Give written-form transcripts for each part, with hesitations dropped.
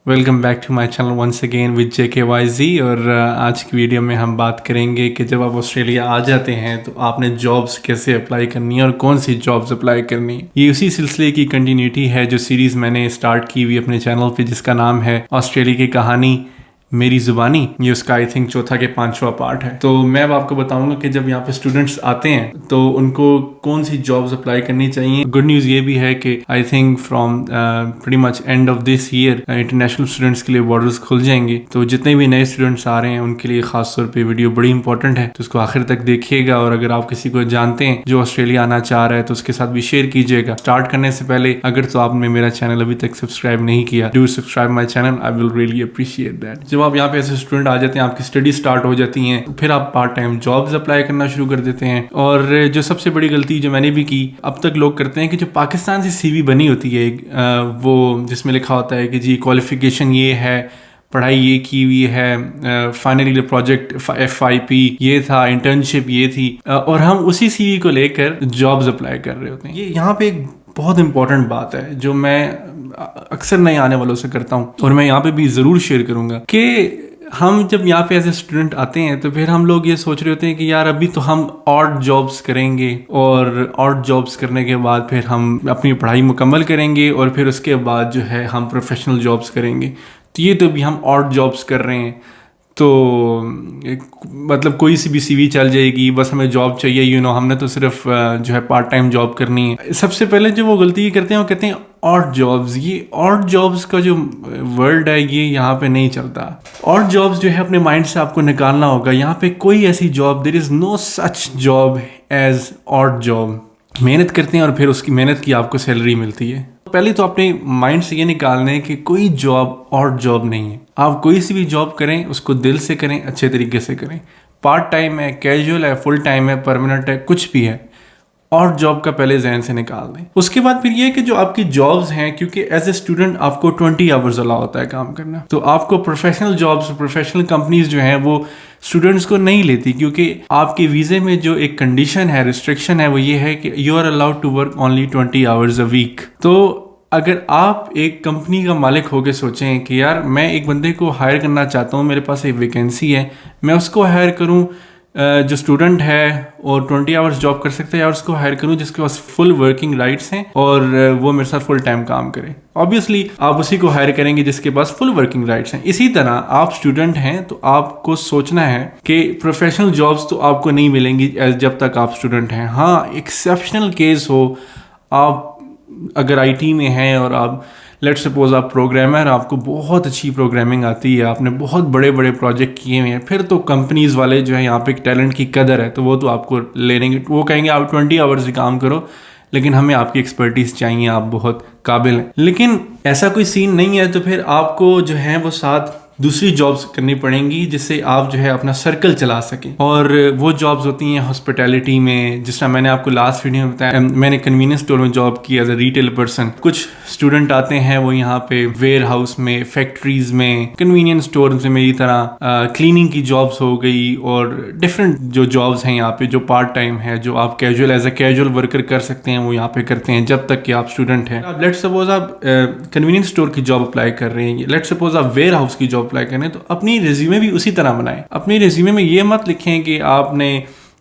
Welcome back to my channel once again with JKYZ। और आज की वीडियो में हम बात करेंगे कि जब आप ऑस्ट्रेलिया आ जाते हैं तो आपने जॉब्स कैसे अप्लाई करनी है और कौन सी जॉब्स अप्लाई करनी है। ये उसी सिलसिले की कंटिन्यूटी है जो सीरीज़ मैंने स्टार्ट की हुई अपने चैनल पे, जिसका नाम है ऑस्ट्रेलिया की कहानी मेरी ज़ुबानी। ये उसका आई थिंक चौथा के पांचवा पार्ट है। तो मैं अब आपको बताऊंगा कि जब यहाँ पे स्टूडेंट्स आते हैं तो उनको कौन सी जॉब्स अप्लाई करनी चाहिए। गुड न्यूज़ ये भी है कि I think from pretty much end of this year international students के लिए बॉर्डर्स खुल जाएंगे। तो जितने भी नए स्टूडेंट्स आ रहे हैं उनके लिए खास तौर पे वीडियो बड़ी इंपॉर्टेंट है, तो उसको आखिर तक देखिएगा। और अगर आप किसी को जानते हैं जो ऑस्ट्रेलिया आना चाह रहा है तो उसके साथ भी शेयर कीजिएगा। स्टार्ट करने से पहले अगर तो आपने मेरा चैनल अभी तक सब्सक्राइब नहीं किया, do subscribe my channel, I will really appreciate that. जब आप यहाँ पे ऐसे स्टूडेंट आ जाते हैं, आपकी स्टडी स्टार्ट हो जाती हैं, फिर आप पार्ट टाइम जॉब्स अप्लाई करना शुरू कर देते हैं। और जो सबसे बड़ी गलती जो मैंने भी की, अब तक लोग करते हैं कि जो पाकिस्तान से CV बनी होती है वो जिसमें लिखा होता है कि जी क्वालिफिकेशन ये है, पढ़ाई ये की हुई है, फाइनली प्रोजेक्ट FYP ये था, इंटर्नशिप ये थी, और हम उसी CV को लेकर जॉब्स अप्लाई कर रहे होते हैं। ये यहाँ पे एक बहुत इंपॉर्टेंट बात है जो मैं अक्सर नए आने वालों से करता हूँ और मैं यहाँ पे भी ज़रूर शेयर करूँगा कि हम जब यहाँ पे एज ए स्टूडेंट आते हैं तो फिर हम लोग ये सोच रहे होते हैं कि यार अभी तो हम ऑड जॉब्स करेंगे और ऑड जॉब्स करने के बाद फिर हम अपनी पढ़ाई मुकम्मल करेंगे और फिर उसके बाद जो है हम प्रोफेशनल जॉब्स करेंगे। तो ये तो अभी हम ऑड जॉब्स कर रहे हैं, तो मतलब कोई सी भी CV चल जाएगी, बस हमें जॉब चाहिए, हमने तो सिर्फ जो है पार्ट टाइम जॉब करनी है। सबसे पहले जो वो गलती करते हैं वो कहते हैं ऑड जॉब्स। ये ऑड जॉब्स का जो वर्ड है ये यहाँ पे नहीं चलता। ऑड जॉब्स जो है अपने माइंड से आपको निकालना होगा। यहाँ पे कोई ऐसी job, there is no such job as odd job. मेहनत करते हैं और फिर उसकी मेहनत की आपको सैलरी मिलती है। पहले तो अपने माइंड से ये निकालना है कि कोई जॉब ऑड जॉब नहीं है। आप कोई सी भी जॉब करें उसको दिल से करें, अच्छे तरीके से करें। पार्ट टाइम है, कैजुअल है, फुल टाइम है, परमानेंट है, कुछ भी है, और जॉब का पहले जहन से निकाल दें। उसके बाद फिर ये है कि जो आपकी जॉब्स हैं, क्योंकि एज ए स्टूडेंट आपको 20 आवर्स अलाउ होता है काम करना, तो आपको प्रोफेशनल जॉब्स, प्रोफेशनल कंपनीज जो हैं वो स्टूडेंट्स को नहीं लेती, क्योंकि आपके वीज़े में जो एक कंडीशन है, रिस्ट्रिक्शन है, वो ये है कि you are allowed to work only 20 hours a week. तो अगर आप एक कंपनी का मालिक होकर सोचें कि यार मैं एक बंदे को हायर करना चाहता हूँ, मेरे पास एक वैकेंसी है, मैं उसको हायर करूँ जो स्टूडेंट है और 20 आवर्स जॉब कर सकता है, या उसको हायर करूँ जिसके पास फुल वर्किंग राइट्स हैं और वो मेरे साथ फुल टाइम काम करे। ऑब्वियसली आप उसी को हायर करेंगे जिसके पास फुल वर्किंग राइट्स हैं। इसी तरह आप स्टूडेंट हैं तो आपको सोचना है कि प्रोफेशनल जॉब्स तो आपको नहीं मिलेंगी जब तक आप स्टूडेंट हैं। हाँ, एक्सेप्शनल केस हो, आप अगर IT में हैं और आप लेट्स सपोज आप प्रोग्रामर, आपको बहुत अच्छी प्रोग्रामिंग आती है, आपने बहुत बड़े बड़े प्रोजेक्ट किए हुए हैं, फिर तो कंपनीज वाले जो है यहाँ पे टैलेंट की कदर है, तो वो तो आपको ले लेंगे। वो कहेंगे आप 20 आवर्स ही काम करो, लेकिन हमें आपकी एक्सपर्टीज चाहिए, आप बहुत काबिल हैं। लेकिन ऐसा कोई सीन नहीं है, तो फिर आपको जो है वो साथ दूसरी जॉब्स करनी पड़ेंगी जिससे आप जो है अपना सर्कल चला सकें। और वो जॉब्स होती हैं हॉस्पिटैलिटी में, जिस तरह मैंने आपको लास्ट वीडियो में बताया, मैंने कन्वीनियंस स्टोर में जॉब की एज अ रिटेल पर्सन। कुछ स्टूडेंट आते हैं वो यहाँ पे वेयर हाउस में, फैक्ट्रीज में, कन्वीनियंस स्टोर में मेरी तरह क्लीनिंग की जॉब्स हो गई, और डिफरेंट जो जॉब्स हैं यहाँ पे जो पार्ट टाइम है, जो आप casual as a casual worker कर सकते हैं, वो यहाँ पे करते हैं जब तक कि आप स्टूडेंट हैं। अब लेट्स सपोज आप कन्वीनियंस स्टोर की जॉब अप्लाई कर रहे हैं, लेट्स सपोज आप वेयर हाउस की जॉब अप्लाई करें, तो अपनी रिज्यूमे भी उसी तरह बनाएं। अपनी रिज्यूमे में ये मत लिखें कि आपने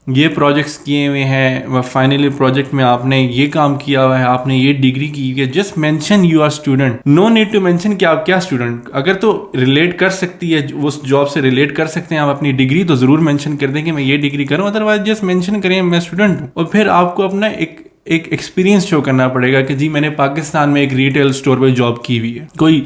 ये प्रोजेक्ट्स किए हुए हैं, फाइनली प्रोजेक्ट में आपने ये काम किया हुआ है, आपने ये डिग्री की है। Just mention you are student, no need to mention कि आप क्या स्टूडेंट। अगर तो रिलेट कर सकती है, उस जॉब से रिलेट कर सकते हैं आप अपनी डिग्री, तो जरूर मेंशन कर दें कि मैं ये डिग्री करूँ, अदरवाइज जस्ट मेंशन करें मैं स्टूडेंट हूँ। और फिर आपको अपना एक एक्सपीरियंस शो करना पड़ेगा कि जी मैंने पाकिस्तान में एक रिटेल स्टोर पर जॉब की हुई है। कोई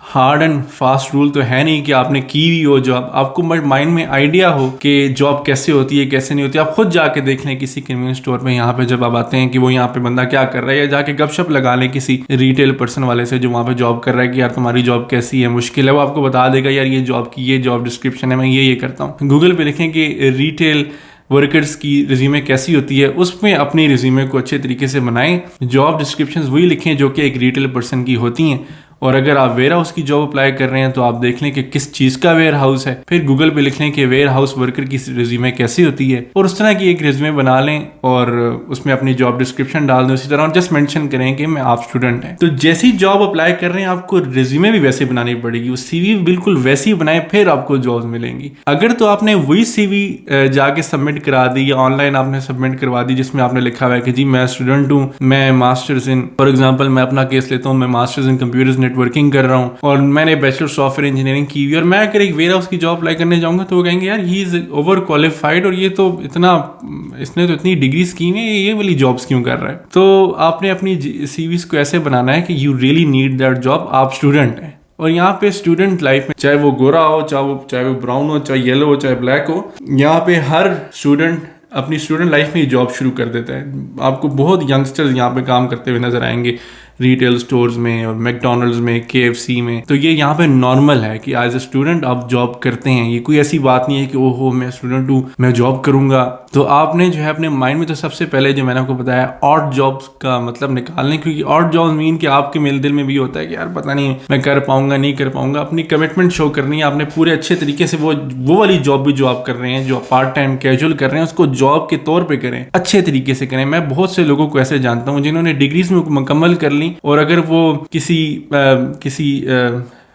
हार्ड एंड फास्ट रूल तो है नहीं कि आपने की हुई हो जॉब, आपको माइंड में आइडिया हो कि जॉब कैसे होती है, कैसे नहीं होती। आप खुद जाके देख लें किसी कन्वीनियंस स्टोर पे, यहाँ पे जब आप आते हैं कि वो यहाँ पे बंदा क्या कर रहा है, या जाके गपशप लगा लें किसी रिटेल पर्सन वाले से जो वहाँ पे जॉब कर रहा है कि यार तुम्हारी जॉब कैसी है, मुश्किल है, वो आपको बता देगा यार ये जॉब की ये जॉब डिस्क्रिप्शन है, मैं ये करता हूँ। गूगल पे लिखें कि रिटेल वर्कर्स की रिज्यूमे कैसी होती है, उसमें अपनी रिज्यूमे को अच्छे तरीके से बनाएं। जॉब डिस्क्रिप्शंस वही लिखें जो कि एक रिटेल पर्सन की होती हैं, اور اگر آپ ویئر ہاؤس کی جاب اپلائی کر رہے ہیں تو آپ دیکھ لیں کہ کس چیز کا ویئر ہاؤس ہے, پھر گوگل پہ لکھ لیں کہ ویئر ہاؤس ورکر کی ریزیومے کیسی ہوتی ہے, اور اس طرح کی ایک ریزیومے بنا لیں اور اس میں اپنی جاب ڈسکرپشن ڈال دیں. اسی طرح جسٹ مینشن کریں کہ میں آپ اسٹوڈنٹ ہیں. تو جیسی جاب اپلائی کر رہے ہیں آپ کو ریزیومے بھی ویسے بنانی پڑے گی, وہ سی وی بالکل ویسی بنائیں, پھر آپ کو جابز ملیں گی. اگر تو آپ نے وہی سی وی جا کے سبمٹ کرا دی یا آن لائن آپ نے سبمٹ کروا دی جس میں آپ نے لکھا ہوا ہے کہ جی میں اسٹوڈنٹ ہوں, میں ماسٹرز ان, فار ایگزامپل میں اپنا کیس لیتا ہوں, میں masters in computers networking کر رہا ہوں اور میں نے بیچلر سافٹ ویئر انجینئرنگ کی ہوئی, اور میں اگر ایک ویئر ہاؤس کی جاب اپلائی کرنے جاؤں گا تو وہ کہیں گے یار ہی از اوور کوالیفائڈ, اور یہ تو اس نے تو اتنی ڈگریز کی ہیں, یہ والی جابس کیوں کر رہا ہے. تو آپ نے اپنی سی ویز کو ایسے بنانا ہے کہ you really need that job, آپ اسٹوڈنٹ ہیں. اور یہاں پہ اسٹوڈنٹ لائف میں چاہے وہ گورا ہو, چاہے وہ براؤن ہو, چاہے یلو ہو, چاہے بلیک ہو, یہاں پہ ہر اسٹوڈنٹ اپنی اسٹوڈنٹ لائف میں جاب شروع کر دیتا ہے. آپ کو بہت ینگسٹرز یہاں پہ کام کرتے ہوئے نظر آئیں گے ریٹیل سٹورز میں اور میک ڈونلڈز میں, KFC میں. تو یہ یہاں پہ نارمل ہے کہ ایز اے اسٹوڈنٹ آپ جاب کرتے ہیں. یہ کوئی ایسی بات نہیں ہے کہ او ہو میں اسٹوڈنٹ ہوں میں جاب کروں گا. تو آپ نے جو ہے اپنے مائنڈ میں تو سب سے پہلے جو میں نے آپ کو بتایا آڈ جابس کا مطلب نکالنے, کیونکہ آڈ جابس مین کہ آپ کے دل میں بھی ہوتا ہے کہ یار پتہ نہیں میں کر پاؤں گا نہیں کر پاؤں گا. اپنی کمٹمنٹ شو کرنی ہے, آپ نے پورے اچھے طریقے سے وہ والی جاب بھی جو آپ کر رہے ہیں, جو پارٹ ٹائم کیجول کر رہے ہیں, اس کو جاب کے طور پہ کریں, اچھے طریقے سے کریں. میں بہت سے لوگوں کو ایسے جانتا ہوں جنہوں نے ڈگریز میں مکمل کر لی, اور اگر وہ کسی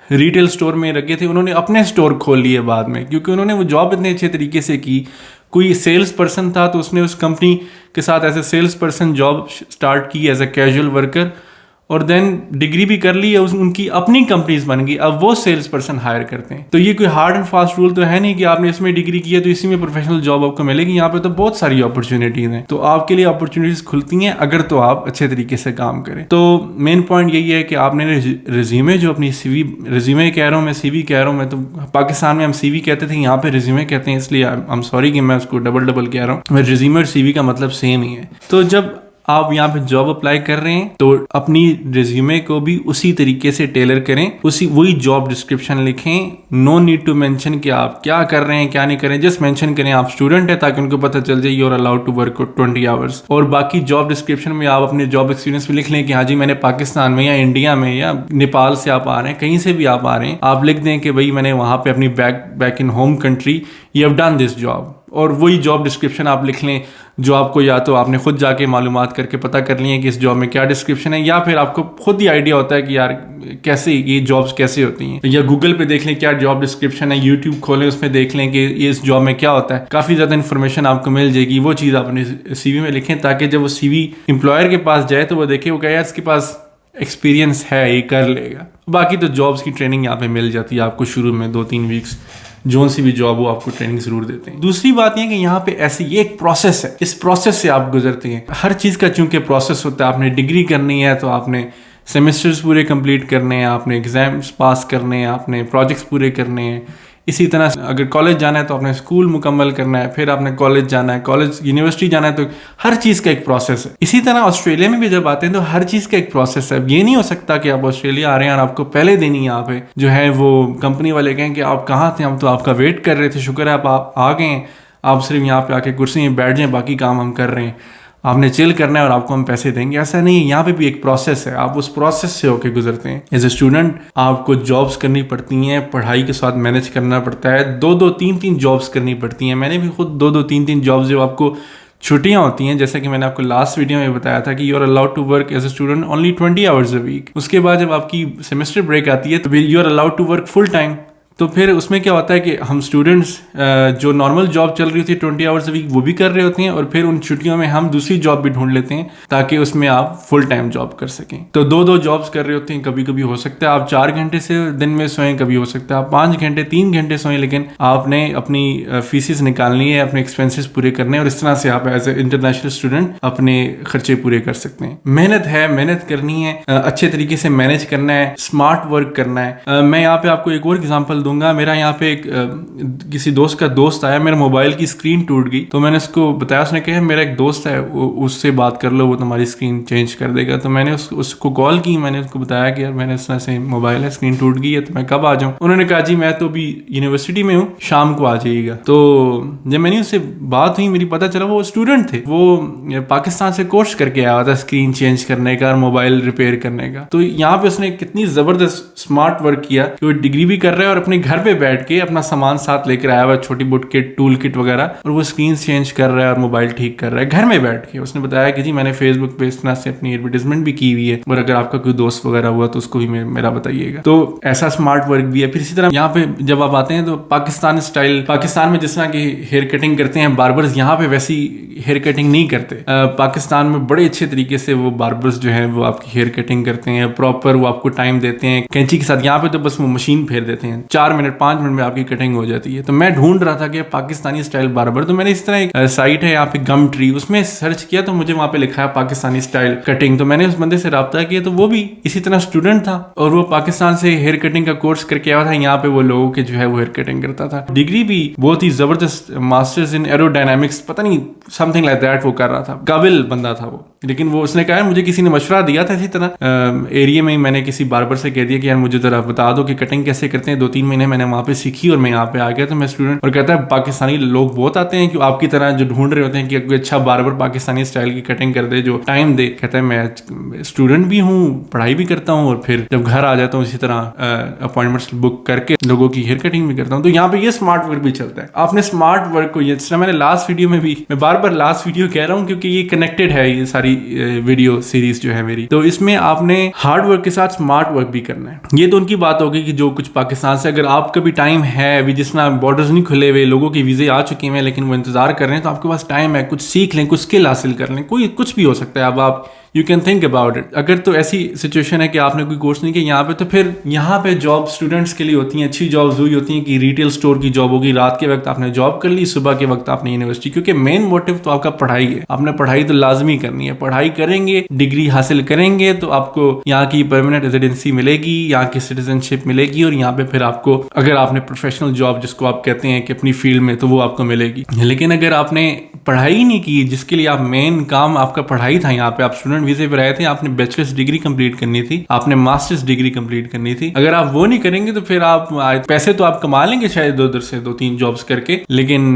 ریٹیل سٹور میں رکھے تھے, انہوں نے اپنے سٹور کھول لیے بعد میں, کیونکہ انہوں نے وہ جاب اتنے اچھے طریقے سے کی. کوئی سیلز پرسن تھا تو اس نے اس کمپنی کے ساتھ as a sales person job start کی ایز اے کیجول ورکر, اور دین ڈگری بھی کر لی, ان کی اپنی کمپنیز بن گئی, اب وہ سیلز پرسن ہائر کرتے ہیں. تو یہ کوئی ہارڈ اینڈ فاسٹ رول تو ہے نہیں کہ آپ نے اس میں ڈگری کی ہے تو اسی میں پروفیشنل جاب آپ کو ملے گی. یہاں پہ تو بہت ساری اپرچونیٹیز ہیں, تو آپ کے لیے اپرچونیٹیز کھلتی ہیں اگر تو آپ اچھے طریقے سے کام کریں. تو مین پوائنٹ یہی ہے کہ آپ نے ریزیومے جو اپنی سی وی, ریزیومے کہہ رہا ہوں میں, سی وی کہہ رہا ہوں میں, تو پاکستان میں ہم سی وی کہتے تھے, یہاں پہ ریزیومے کہتے ہیں, اس لیے آئی ایم سوری کہ میں اس کو ڈبل کہہ رہا ہوں. ریزیومے اور سی وی کا مطلب سیم ہی ہے. تو جب آپ یہاں پہ جاب اپلائی کر رہے ہیں تو اپنی ریزیومے کو بھی اسی طریقے سے ٹیلر کریں, وہی جاب ڈسکرپشن لکھیں. نو نیڈ ٹو مینشن کہ آپ کیا کر رہے ہیں کیا نہیں کر رہے ہیں, جسٹ مینشن کریں آپ اسٹوڈنٹ ہیں تاکہ ان کو پتہ چل جائے you are allowed to work 20 hours. اور باقی جاب ڈسکرپشن میں آپ اپنے جاب ایکسپیرینس بھی لکھ لیں کہ ہاں جی میں نے پاکستان میں یا انڈیا میں یا نیپال سے آپ آ رہے ہیں, کہیں سے بھی آپ آ رہے ہیں, آپ لکھ دیں کہ بھائی میں نے وہاں پہ اپنی back in home country you have done this job. اور وہی جاب ڈسکرپشن آپ لکھ لیں جو آپ کو یا تو آپ نے خود جا کے معلومات کر کے پتہ کر لی ہیں کہ اس جاب میں کیا ڈسکرپشن ہے, یا پھر آپ کو خود ہی آئیڈیا ہوتا ہے کہ یار کیسے یہ جابس کیسے ہوتی ہیں, یا گوگل پہ دیکھ لیں کیا جاب ڈسکرپشن ہے, یوٹیوب کھولیں اس میں دیکھ لیں کہ یہ اس جاب میں کیا ہوتا ہے, کافی زیادہ انفارمیشن آپ کو مل جائے گی. وہ چیز آپ اپنے سی وی میں لکھیں تاکہ جب وہ سی وی امپلائر کے پاس جائے تو وہ دیکھے وہ کہے یار اس کے پاس ایکسپیرینس ہے, یہ کر لے گا. باقی تو جابس کی ٹریننگ یہاں پہ مل جاتی ہے آپ کو شروع میں 2-3 ویکس, جون سی بھی جاب ہو آپ کو ٹریننگ ضرور دیتے ہیں. دوسری بات یہ کہ یہاں پہ ایسی یہ ایک پروسیس ہے, اس پروسیس سے آپ گزرتے ہیں. ہر چیز کا چونکہ پروسیس ہوتا ہے, آپ نے ڈگری کرنی ہے تو آپ نے سیمسٹرز پورے کمپلیٹ کرنے ہیں, آپ نے ایگزامس پاس کرنے ہیں, آپ نے پروجیکٹس پورے کرنے ہیں. اسی طرح اگر کالج جانا ہے تو آپ نے اسکول مکمل کرنا ہے, پھر آپ نے کالج جانا ہے, کالج یونیورسٹی جانا ہے, تو ہر چیز کا ایک پروسیس ہے. اسی طرح آسٹریلیا میں بھی جب آتے ہیں تو ہر چیز کا ایک پروسیس ہے. یہ نہیں ہو سکتا کہ آپ آسٹریلیا آ رہے ہیں اور آپ کو پہلے دن ہی یہاں پہ جو ہے وہ کمپنی والے کہیں کہ آپ کہاں تھے, ہم تو آپ کا ویٹ کر رہے تھے, شکر ہے آپ آ گئے ہیں, آپ صرف یہاں پہ آ کے کرسی میں بیٹھ جائیں, باقی کام ہم کر رہے ہیں, آپ نے چل کرنا ہے اور آپ کو ہم پیسے دیں گے. ایسا نہیں ہے, یہاں پہ بھی ایک پروسیس ہے, آپ اس پروسیس سے ہو کے گزرتے ہیں. ایز اے اسٹوڈنٹ آپ کو جابس کرنی پڑتی ہیں, پڑھائی کے ساتھ مینیج کرنا پڑتا ہے, 2-3 جابس کرنی پڑتی ہیں. میں نے بھی خود 2-3 جابس جو آپ کو چھٹیاں ہوتی ہیں, جیسے کہ میں نے آپ کو لاسٹ ویڈیو میں بتایا تھا کہ you are allowed to work as a student only 20 hours a week. اس کے بعد جب آپ کی سیمسٹر بریک آتی ہے تو you are allowed to work full time. تو پھر اس میں کیا ہوتا ہے کہ ہم اسٹوڈنٹس جو نارمل جاب چل رہی ہوتی ہے 20 آورس اے ویک وہ بھی کر رہے ہوتے ہیں, اور پھر ان چھٹیوں میں ہم دوسری جاب بھی ڈھونڈ لیتے ہیں تاکہ اس میں آپ فل ٹائم جاب کر سکیں. تو 2 جابس کر رہے ہوتے ہیں. کبھی کبھی ہو سکتا ہے آپ 4 گھنٹے سے دن میں سوئیں, کبھی ہو سکتا ہے آپ 5 گھنٹے 3 گھنٹے سوئیں, لیکن آپ نے اپنی فیسز نکالنی ہے, اپنے ایکسپینسز پورے کرنے ہیں, اور اس طرح سے آپ ایز اے انٹرنیشنل اسٹوڈنٹ اپنے خرچے پورے کر سکتے ہیں. محنت ہے, محنت کرنی ہے, اچھے طریقے سے مینیج کرنا ہے, اسمارٹ ورک کرنا ہے. میں یہاں پہ آپ کو ایک اور ایگزامپل एग्जांपल दूंगा, मेरा यहाँ पे किसी दोस्त का दोस्त आया, मेरे मोबाइल की स्क्रीन टूट गई, तो मैंने उसको बताया, उसने कहा मेरा एक दोस्त है उससे बात कर लो, वो तुम्हारी स्क्रीन चेंज कर देगा। तो मैंने उसको कॉल की, मैंने उसको बताया कि यार मैंने इस तरह से मोबाइल है, स्क्रीन टूट गई है, तो मैं कब आ जाऊँ। उन्होंने कहा जी मैं तो अभी यूनिवर्सिटी में हूँ, शाम को आ जाइएगा। तो जब मैंने उससे बात हुई, मेरी पता चला वो स्टूडेंट थे, वो पाकिस्तान से कोर्स करके आया हुआ था स्क्रीन चेंज करने का और मोबाइल रिपेयर करने का। तो यहाँ पे उसने कितनी जबरदस्त स्मार्ट वर्क किया कि वो डिग्री भी कर रहा है और अपने घर पे बैठ के अपना सामान साथ लेकर आया हुआ, छोटी बुट किट, टूल किट वगैरह, और वो स्क्रीन चेंज कर रहा है और मोबाइल ठीक कर रहा है घर में बैठ के। उसने बताया कि जी मैंने फेसबुक पे इस तरह से अपनी एडवर्टाइजमेंट भी की हुई है, और अगर आपका कोई दोस्त वगैरह हुआ तो उसको भी मेरा बताइएगा। तो ऐसा स्मार्ट वर्क भी है। फिर इसी तरह यहाँ पे जब आप आते हैं तो पाकिस्तान स्टाइल, पाकिस्तान में जिस तरह की हेयर कटिंग करते हैं बार्बर्स, यहाँ पे वैसी हेयर कटिंग नहीं करते। पाकिस्तान में बड़े अच्छे तरीके से वो बार्बर्स जो है वो आपकी हेयर कटिंग करते हैं, प्रॉपर वो आपको टाइम देते हैं कैंची के साथ। यहाँ पे तो बस वो मशीन फेर देते हैं, 4 मिनट 5 मिनट में आपकी कटिंग हो जाती है। तो मैं ढूंढ रहा था कि पाकिस्तानी स्टाइल बार्बर, तो मैंने इस तरह एक साइट है यहाँ पे गम ट्री, उसमें सर्च किया तो मुझे वहाँ पे लिखा है पाकिस्तानी स्टाइल कटिंग। तो मैंने उस बंदे से रब्ता किया, तो वो भी इसी तरह स्टूडेंट था और वो पाकिस्तान से हेयर कटिंग का कोर्स करके आया था। यहाँ पे वो लोगों के जो है वो हेयर कटिंग करता था। डिग्री भी बहुत ही जबरदस्त, मास्टर्स इन एरोडायनामिक्स, पता नहीं समथिंग लाइक दैट वो कर रहा था। काबिल बंदा था वो, लेकिन वो उसने कहा मुझे किसी ने मशवरा दिया था, इसी तरह एरिया में ही मैंने किसी बार्बर से कह दिया कि यार मुझे जरा बता दो कि कटिंग कैसे करते हैं। 2-3 महीने मैंने वहाँ पे सीखी और मैं यहाँ पे आ गया। तो मैं स्टूडेंट, और कहता है पाकिस्तानी लोग बहुत आते हैं कि आपकी तरह जो ढूंढ रहे होते हैं कि कोई अच्छा बार्बर पाकिस्तानी स्टाइल की कटिंग कर दे जो टाइम दे। कहता है मैं स्टूडेंट भी हूँ, पढ़ाई भी करता हूँ, और फिर जब घर आ जाता हूँ इसी तरह अपॉइंटमेंट्स बुक करके लोगों की हेयर कटिंग भी करता हूँ। तो यहाँ पे ये स्मार्ट वर्क भी चलता है। आपने स्मार्ट वर्क को, ये मैंने लास्ट वीडियो में भी, मैं बार बार लास्ट वीडियो कह रहा हूँ क्योंकि ये कनेक्टेड है, ये सारी वीडियो सीरीज जो है मेरी। तो इसमें आपने हार्ड वर्क के साथ स्मार्ट वर्क भी करना है। ये तो उनकी बात होगी कि जो कुछ पाकिस्तान से, अगर आपका भी टाइम है, अभी जिस तरह बॉर्डर्स नहीं खुले हुए, लोगों के वीजे आ चुके हैं लेकिन वो इंतजार कर रहे हैं, तो आपके पास टाइम है, कुछ सीख लें, कुछ स्किल हासिल कर लें, कोई कुछ भी हो सकता है। अब आप you can think about it. अगर तो ऐसी सिचुएशन है कि आपने कोई कोर्स नहीं किया यहाँ पे, तो फिर यहाँ पे जॉब स्टूडेंट्स के लिए होती हैं, अच्छी जॉब्स हुई होती हैं कि रिटेल स्टोर की जॉब होगी, रात के वक्त आपने जॉब कर ली, सुबह के वक्त आपने यूनिवर्सिटी, क्योंकि मेन मोटिव तो आपका पढ़ाई है। आपने पढ़ाई तो लाजमी करनी है, पढ़ाई करेंगे, डिग्री हासिल करेंगे तो आपको यहाँ की परमानेंट रेजिडेंसी मिलेगी, यहाँ की सिटीजनशिप मिलेगी, और यहाँ पे फिर आपको, अगर आपने प्रोफेशनल जॉब जिसको आप कहते हैं कि अपनी फील्ड में, तो वो आपको मिलेगी। लेकिन अगर आपने पढ़ाई नहीं की, जिसके लिए आप मेन काम आपका पढ़ाई था, यहाँ पे आप स्टूडेंट वीजे पे रहे थे, आपने बैचलर्स डिग्री कंप्लीट करनी थी, आपने मास्टर्स डिग्री कंप्लीट करनी थी, अगर आप वो नहीं करेंगे तो फिर आप पैसे तो आप कमा लेंगे शायद उधर से 2-3 जॉब्स करके, लेकिन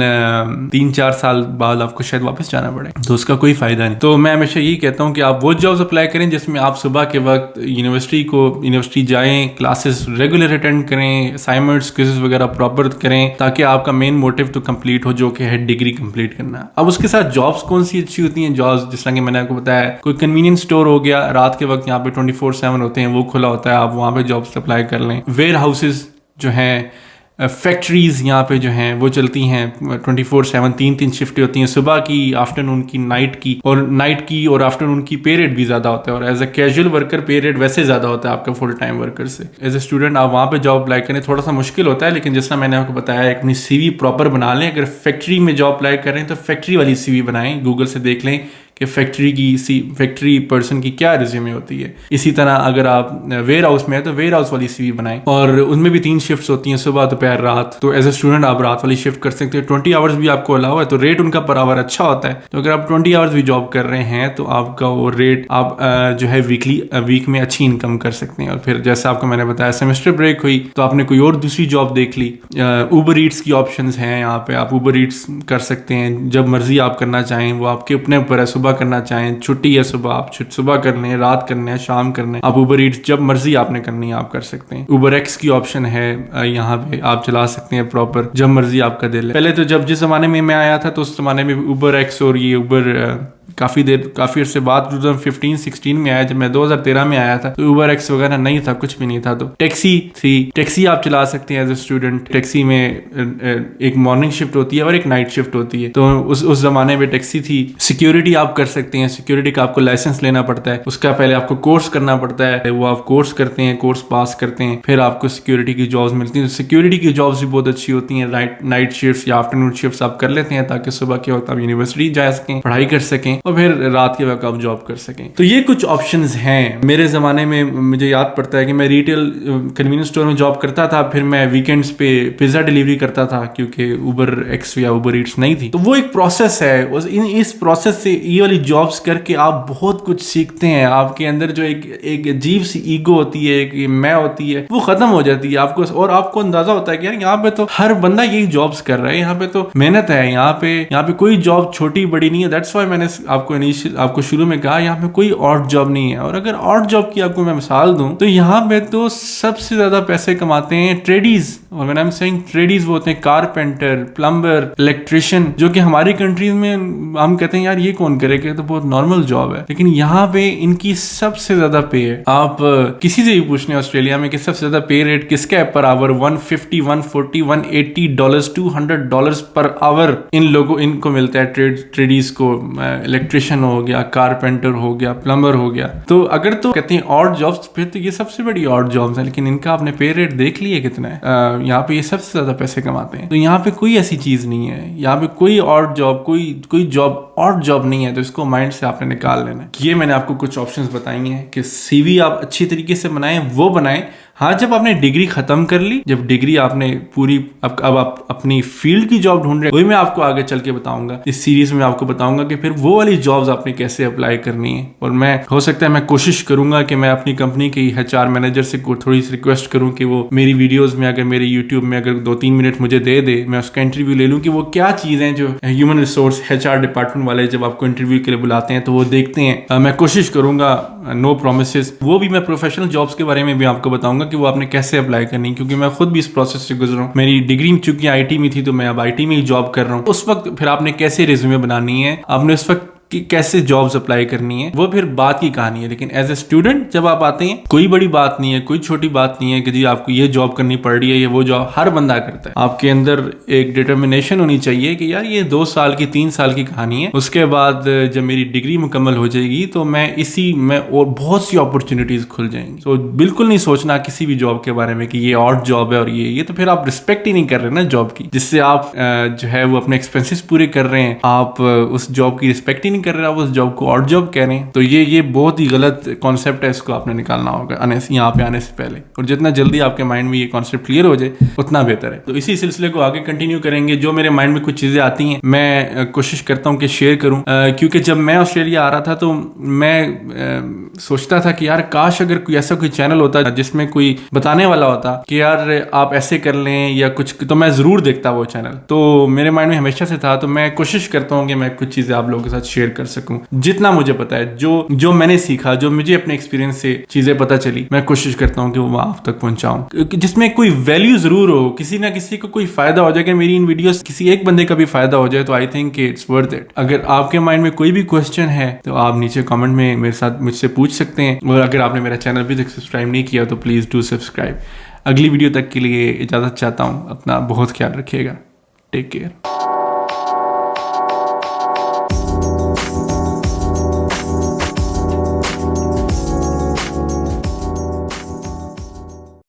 3-4 साल बाद आपको शायद वापस जाना पड़े, तो उसका कोई फायदा नहीं। तो मैं हमेशा यही कहता हूँ कि आप वो जॉब्स अप्लाई करें जिसमें आप सुबह के वक्त यूनिवर्सिटी जाएं, क्लासेस रेगुलर अटेंड करें, असाइनमेंट्स क्विज़ वगैरह प्रॉपर करें, ताकि आपका मेन मोटिव तो कंप्लीट हो, जो कि है डिग्री कंप्लीट करना। अब उसके साथ जॉब्स कौन सी अच्छी होती हैं? जॉब्स जिस तरह कि मैंने आपको बताया, कोई कन्वीनियंस स्टोर हो गया, रात के वक्त यहाँ पे 24/7 होते हैं, वो खुला होता है, आप वहाँ पे जॉब्स अप्लाई कर लें। वेयर हाउसेज जो हैं, फैक्ट्रीज यहाँ पे जो हैं वो चलती हैं 24/7, 3-3 शिफ्टें होती हैं, सुबह की, आफ्टरनून की, नाइट की और आफ्टरनून की। पे रेट भी ज़्यादा होता है, और एज ए कैजुअल वर्कर पे रेट वैसे ज़्यादा होता है आपका फुल टाइम वर्कर से। एज ए स्टूडेंट आप वहाँ पे जॉब अप्लाई करें, थोड़ा सा मुश्किल होता है, लेकिन जिस तरह मैंने आपको बताया, अपनी CV प्रॉपर बना लें। अगर फैक्ट्री में जॉब अप्लाई कर रहे हैं तो फैक्ट्री वाली CV बनाएं, गूगल से देख लें कि फैक्ट्री पर्सन की क्या रिज्यूमे होती है। इसी तरह अगर आप वेयर हाउस में है तो वेयर हाउस वाली CV बनाएं, और उनमें भी 3 शिफ्ट्स होती हैं, सुबह, दोपहर, रात। तो एज ए स्टूडेंट आप रात वाली शिफ्ट कर सकते हैं। 20 आवर्स भी आपको अलाउ है, तो रेट उनका पर आवर अच्छा होता है। तो अगर आप 20 आवर्स भी जॉब कर रहे हैं तो आपका वो रेट आप जो है वीक में अच्छी इनकम कर सकते हैं। और फिर जैसे आपको मैंने बताया, सेमेस्टर ब्रेक हुई तो आपने कोई और दूसरी जॉब देख ली। उबर ईट्स की ऑप्शंस हैं यहाँ पे, आप उबर ईट्स कर सकते हैं, जब मर्जी आप करना चाहें, वो आपके अपने ऊपर है। सुबह करना चाहें, छुट्टी है सुबह, आप सुबह करने हैं, रात करने हैं, शाम करने हैं, आप उबर ईट्स जब मर्जी आपने करनी है आप कर सकते हैं। उबर एक्स की ऑप्शन है, यहाँ पे आप चला सकते हैं प्रॉपर, जब मर्जी आपका दिल है। पहले तो जब जिस जमाने में मैं आया था तो उस जमाने में उबर एक्स और ये उबर काफी अरसे बाद 2015-16 में आया। जब मैं 2013 में आया था तो उबर एक्स वगैरह नहीं था, कुछ भी नहीं था। तो टैक्सी थी, टैक्सी आप चला सकते हैं एज ए स्टूडेंट। टैक्सी में एक मॉर्निंग शिफ्ट होती है और एक नाइट शिफ्ट होती है। तो उस जमाने में टैक्सी थी। सिक्योरिटी आप कर सकते हैं, सिक्योरिटी का आपको लाइसेंस लेना पड़ता है, उसका पहले आपको कोर्स करना पड़ता है, वो आप कोर्स करते हैं, कोर्स पास करते हैं, फिर आपको सिक्योरिटी की जॉब्स मिलती हैं। सिक्योरिटी की जॉब्स भी बहुत अच्छी होती हैं, नाइट शिफ्ट या आफ्टरनून शिफ्ट आप कर लेते हैं, ताकि सुबह के वक्त आप यूनिवर्सिटी जा सकें, पढ़ाई कर सकें। اور پھر رات کے وقت آپ جاب کر سکیں. تو یہ کچھ آپشنز ہیں. میرے زمانے میں مجھے یاد پڑتا ہے کہ میں ریٹیل کنوینئنس اسٹور میں جاب کرتا تھا, پھر میں ویکینڈز پہ پیزا ڈیلیوری کرتا تھا کیونکہ اوبر ایکس یا اوبر ایٹس نہیں تھی. تو وہ ایک پروسیس ہے. اس پروسیس سے یہ والی جابس کر کے آپ بہت کچھ سیکھتے ہیں. آپ کے اندر جو ایک عجیب سی ایگو ہوتی ہے, ایک میں ہوتی ہے, وہ ختم ہو جاتی ہے آپ کو, اور آپ کو اندازہ ہوتا ہے کہ یار یہاں پہ تو ہر بندہ یہی جابس کر رہا ہے, یہاں پہ تو محنت ہے, یہاں پہ کوئی جاب چھوٹی بڑی نہیں ہے. دیٹس وائی میں نے آپ کو شروع میں کہا یہاں پہ کوئی آڈ جاب نہیں ہے. اور اگر آڈ جاب کی آپ کو میں مثال دوں تو یہاں پہ تو سب سے زیادہ پیسے کماتے ہیں ٹریڈیز. اور when I'm saying ٹریڈیز وہ ہوتے ہیں کارپینٹر, پلمبر, الیکٹریشین, جو کہ ہماری کنٹریز میں ہم کہتے ہیں یار یہ کون کرے گا, تو بہت نارمل جاب ہے. لیکن یہاں پہ ان کی سب سے زیادہ پے ہے. آپ کسی سے بھی پوچھنے آسٹریلیا میں کہ سب سے زیادہ پے ریٹ کس کا ہے پر آور, $150, $140, $180, $200 پر آور ان کو ملتا ہے. ٹریڈیز کو, الیکٹریشین ہو گیا, کارپینٹر ہو گیا, پلمبر ہو گیا. تو اگر تو کہتے ہیں آڈ جابس, پھر تو یہ سب سے بڑی آڈ جابس ہیں. لیکن ان کا آپ نے پے ریٹ دیکھ لیے کتنا ہے. یہاں پہ یہ سب سے زیادہ پیسے کماتے ہیں. تو یہاں پہ کوئی ایسی چیز نہیں ہے, یہاں پہ کوئی آڈ جاب, کوئی جاب آڈ جاب نہیں ہے. تو اس کو مائنڈ سے آپ نے نکال لینا ہے. یہ میں نے آپ کو کچھ آپشنز بتائی ہیں کہ سی وی آپ اچھی طریقے سے بنائیں, وہ بنائیں. ہاں, جب آپ نے ڈگری ختم کر لی, جب ڈگری آپ نے پوری, اب آپ اپنی فیلڈ کی جاب ڈھونڈ رہے, وہی میں آپ کو آگے چل کے بتاؤں گا. اس سیریز میں آپ کو بتاؤں گا کہ پھر وہ والی جابز آپ نے کیسے اپلائی کرنی ہے. اور میں ہو سکتا ہے میں کوشش کروں گا کہ میں اپنی کمپنی کے HR مینیجر سے تھوڑی سی ریکویسٹ کروں کہ وہ میری ویڈیوز میں, اگر میرے یوٹیوب میں اگر 2-3 منٹ مجھے دے, میں اس کا انٹرویو لے لوں کہ وہ کیا چیزیں جو ہیومن ریسورس HR ڈپارٹمنٹ والے جب آپ کو انٹرویو کے لیے بلاتے ہیں تو وہ دیکھتے ہیں. میں کوشش کروں گا, نو پرومسز. وہ بھی میں پروفیشنل جابس کے بارے میں بھی آپ کو بتاؤں گا کہ وہ آپ نے کیسے اپلائی کرنی, کیونکہ میں خود بھی اس پروسیس سے گزرا ہوں. میری ڈگری چونکہ IT میں تھی تو میں اب IT میں ہی جاب کر رہا ہوں. اس وقت پھر آپ نے کیسے ریزیومے بنانی ہے, آپ نے اس وقت کہ کیسے جابز اپلائی کرنی ہے, وہ پھر بات کی کہانی ہے. لیکن ایز اے اسٹوڈنٹ جب آپ آتے ہیں, کوئی بڑی بات نہیں ہے, کوئی چھوٹی بات نہیں ہے کہ جی آپ کو یہ جاب کرنی پڑ رہی ہے, یہ وہ جاب ہر بندہ کرتا ہے. آپ کے اندر ایک ڈٹرمنیشن ہونی چاہیے کہ یار یہ 2 سال کی 3 سال کی کہانی ہے. اس کے بعد جب میری ڈگری مکمل ہو جائے گی تو میں اور بہت سی اپرچونیٹیز کھل جائیں گی. تو بالکل نہیں سوچنا کسی بھی جاب کے بارے میں کہ یہ آڈ جاب ہے, اور یہ تو پھر آپ رسپیکٹ ہی نہیں کر رہے نا جاب کی, جس سے آپ جو ہے وہ اپنے ایکسپینسز پورے کر رہے ہیں. آپ اس جاب کی رسپیکٹ ہی نہیں کر رہے, آپ اس جاب کو آڈ جاب کہہ رہے ہیں. تو یہ بہت ہی غلط کانسیپٹ ہے, اس کو آپ نے نکالنا ہوگا یہاں پہ آنے سے پہلے. اور جتنا جلدی آپ کے مائنڈ میں یہ کانسیپٹ کلیئر ہو جائے اتنا بہتر ہے. تو اسی سلسلے کو آگے کنٹینیو کریں گے. جو میرے مائنڈ میں کچھ چیزیں آتی ہیں میں کوشش کرتا ہوں کہ شیئر کروں, کیونکہ جب میں آسٹریلیا آ رہا تھا تو میں سوچتا تھا کہ یار کاش اگر کوئی ایسا کوئی چینل ہوتا جس میں کوئی بتانے والا ہوتا کہ یار آپ ایسے کر لیں یا کچھ, تو میں ضرور دیکھتا وہ چینل. تو میرے مائنڈ میں ہمیشہ سے تھا. تو میں کوشش کرتا ہوں کہ میں کچھ چیزیں آپ لوگوں کے ساتھ شیئر کر سکوں, جتنا مجھے پتا ہے, جو میں نے سیکھا, جو مجھے اپنے ایکسپیرینس سے چیزیں پتہ چلی, میں کوشش کرتا ہوں کہ وہ آپ تک پہنچاؤں, جس میں کوئی ویلیو ضرور ہو, کسی نہ کسی کو کوئی فائدہ ہو جائے. کہ میری ان ویڈیوز کسی ایک بندے کا بھی فائدہ ہو جائے تو I think it's worth it. اگر آپ کے مائنڈ میں کوئی بھی کوسچن ہے تو آپ نیچے کامنٹ میں مجھ سے پوچھ سکتے ہیں. اور اگر آپ نے میرا چینل ابھی تک سبسکرائب نہیں کیا تو پلیز ڈو سبسکرائب. اگلی ویڈیو تک کے لیے اجازت چاہتا ہوں. اپنا بہت خیال رکھیے گا. Take care.